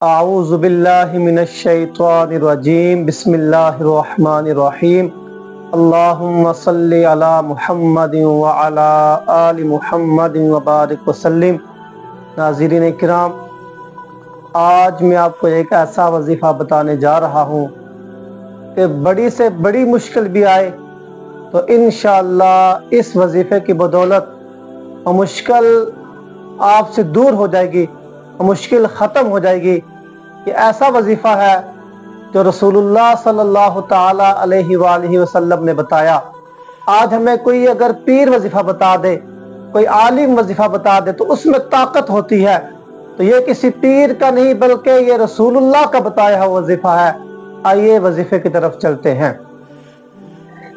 اعوذ باللہ من الشیطان الرجیم بسم اللہ الرحمن الرحیم اللہم صلی علی محمد وعلی آل محمد وبارک وسلم۔ ناظرین کرام، آج میں آپ کو ایک ایسا وظیفہ بتانے جا رہا ہوں کہ بڑی سے بڑی مشکل بھی آئے تو انشاءاللہ اس وظیفے کی بدولت وہ مشکل آپ سے دور ہو جائے گی، مشکل ختم ہو جائے گی۔ یہ ایسا وظیفہ ہے جو رسول اللہ صلی اللہ تعالی علیہ وآلہ وسلم نے بتایا۔ آج ہمیں کوئی اگر پیر وظیفہ بتا دے، کوئی عالم وظیفہ بتا دے تو اس میں طاقت ہوتی ہے، تو یہ کسی پیر کا نہیں بلکہ یہ رسول اللہ کا بتایا ہوا وظیفہ ہے۔ آئیے وظیفے کی طرف چلتے ہیں۔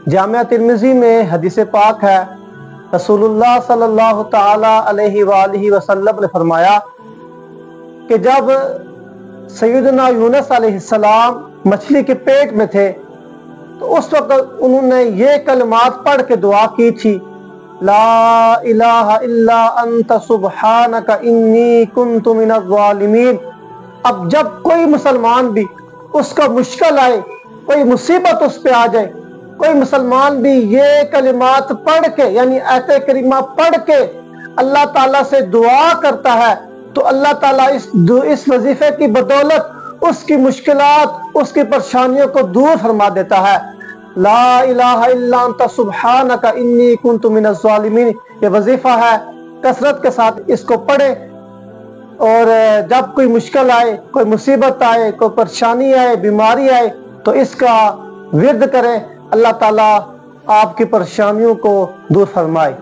جامعہ ترمذی میں حدیث پاک ہے، رسول اللہ صلی اللہ تعالی علیہ وآلہ وسلم نے فرمایا کہ جب سیدنا یونس علیہ السلام مچھلی کے پیٹ میں تھے تو اس وقت انہوں نے یہ کلمات پڑھ کے دعا کی تھی، لا الہ الا انت سبحانک انی کنت من الظالمین۔ اب جب کوئی مسلمان بھی اس کا مشکل آئے، کوئی مصیبت اس پہ آ جائے، کوئی مسلمان بھی یہ کلمات پڑھ کے یعنی آیت کریمہ پڑھ کے اللہ تعالیٰ سے دعا کرتا ہے تو اللہ تعالیٰ اس وظیفے کی بدولت اس کی مشکلات، اس کی پریشانیوں کو دور فرما دیتا ہے۔ لا الہ الا انت سبحانک انی کنت من الظالمین یہ وظیفہ ہے، کثرت کے ساتھ اس کو پڑھیں، اور جب کوئی مشکل آئے، کوئی مصیبت آئے، کوئی پریشانی آئے، بیماری آئے تو اس کا ورد کریں، اللہ تعالیٰ آپ کی پریشانیوں کو دور فرمائے۔